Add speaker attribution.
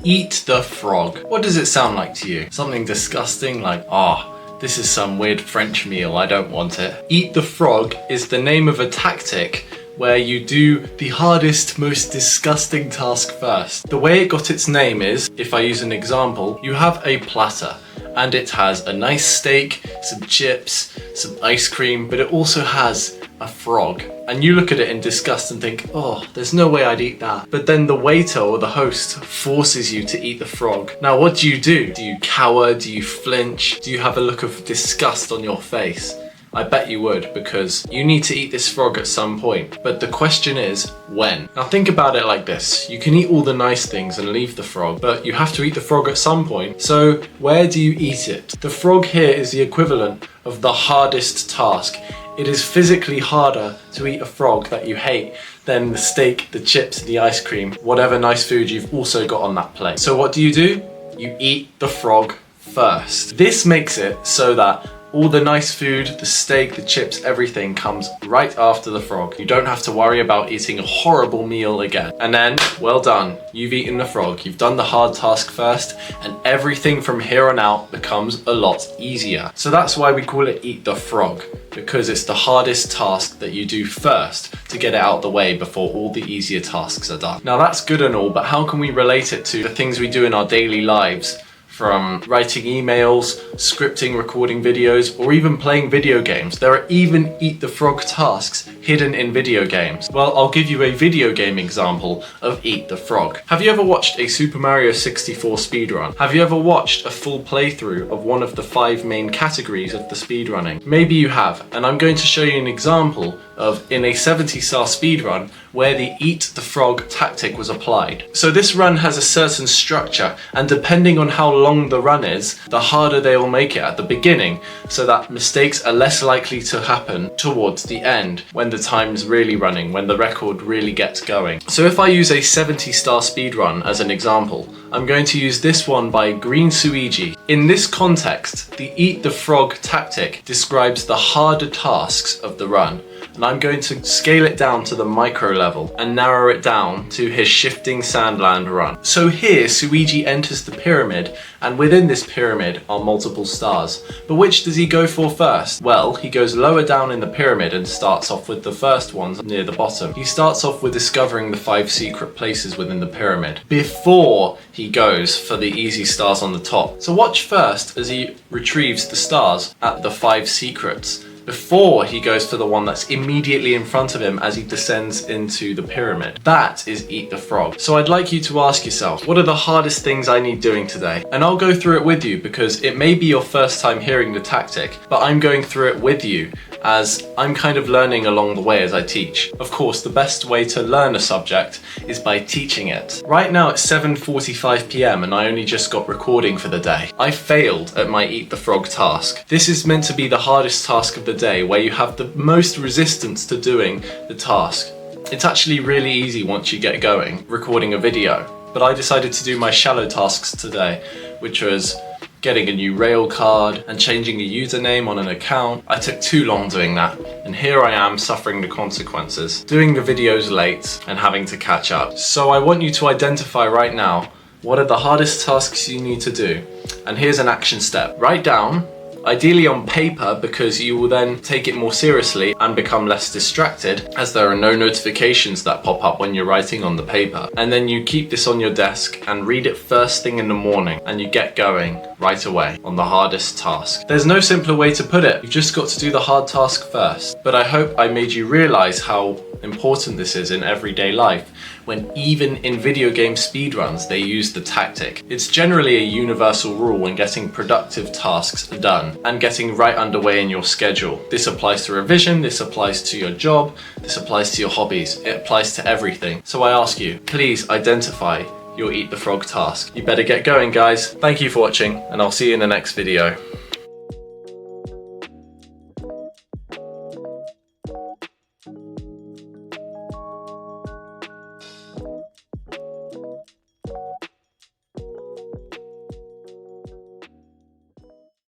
Speaker 1: Eat the frog. What does it sound like to you? Something disgusting like, this is some weird French meal, I don't want it. Eat the frog is the name of a tactic where you do the hardest, most disgusting task first. The way it got its name is, if I use an example, you have a platter and it has a nice steak, some chips, some ice cream, but it also has a frog. And you look at it in disgust and think, there's no way I'd eat that. But then the waiter or the host forces you to eat the frog. Now what do? Do you cower? Do you flinch? Do you have a look of disgust on your face? I bet you would, because you need to eat this frog at some point. But the question is, when? Now think about it like this. You can eat all the nice things and leave the frog, but you have to eat the frog at some point. So where do you eat it? The frog here is the equivalent of the hardest task. It is physically harder to eat a frog that you hate than the steak, the chips, the ice cream, whatever nice food you've also got on that plate. So what do? You eat the frog first. This makes it so that all the nice food, the steak, the chips, everything comes right after the frog. You don't have to worry about eating a horrible meal again. And then, well done, you've eaten the frog. You've done the hard task first, and everything from here on out becomes a lot easier. So that's why we call it Eat the Frog, because it's the hardest task that you do first to get it out of the way before all the easier tasks are done. Now that's good and all, but how can we relate it to the things we do in our daily lives? From writing emails, scripting, recording videos, or even playing video games. There are even Eat the Frog tasks hidden in video games. Well, I'll give you a video game example of Eat the Frog. Have you ever watched a Super Mario 64 speedrun? Have you ever watched a full playthrough of one of the 5 main categories of the speedrunning? Maybe you have, and I'm going to show you an example of in a 70-star speedrun where the Eat the Frog tactic was applied. So this run has a certain structure, and depending on how long the run is, the harder they will make it at the beginning, so that mistakes are less likely to happen towards the end, when the time's really running, when the record really gets going. So if I use a 70-star speedrun as an example, I'm going to use this one by Green Suigi. In this context, the Eat the Frog tactic describes the harder tasks of the run, and I'm going to scale it down to the micro level and narrow it down to his shifting sandland run. So here, Suigi enters the pyramid, and within this pyramid are multiple stars. But which does he go for first? Well, he goes lower down in the pyramid and starts off with the first ones near the bottom. He starts off with discovering the 5 secret places within the pyramid before he goes for the easy stars on the top. So watch first as he retrieves the stars at the 5 secrets before he goes for the one that's immediately in front of him as he descends into the pyramid. That is Eat the Frog. So I'd like you to ask yourself, what are the hardest things I need doing today? And I'll go through it with you, because it may be your first time hearing the tactic, but I'm going through it with you as I'm kind of learning along the way as I teach. Of course, the best way to learn a subject is by teaching it. Right now it's 7:45 p.m. and I only just got recording for the day. I failed at my Eat the Frog task. This is meant to be the hardest task of the day, where you have the most resistance to doing the task. It's actually really easy once you get going, recording a video. But I decided to do my shallow tasks today, which was getting a new rail card and changing a username on an account. I took too long doing that, and here I am suffering the consequences, doing the videos late and having to catch up. So I want you to identify right now, what are the hardest tasks you need to do? And here's an action step. Write down, ideally on paper, because you will then take it more seriously and become less distracted, as there are no notifications that pop up when you're writing on the paper. And then you keep this on your desk and read it first thing in the morning, and you get going right away on the hardest task. There's no simpler way to put it. You've just got to do the hard task first. But I hope I made you realize how important this is in everyday life, when even in video game speedruns they use the tactic. It's generally a universal rule when getting productive tasks done and getting right underway in your schedule. This applies to revision, this applies to your job, this applies to your hobbies, it applies to everything. So I ask you, please identify your Eat the Frog task. You better get going, guys. Thank you for watching, and I'll see you in the next video.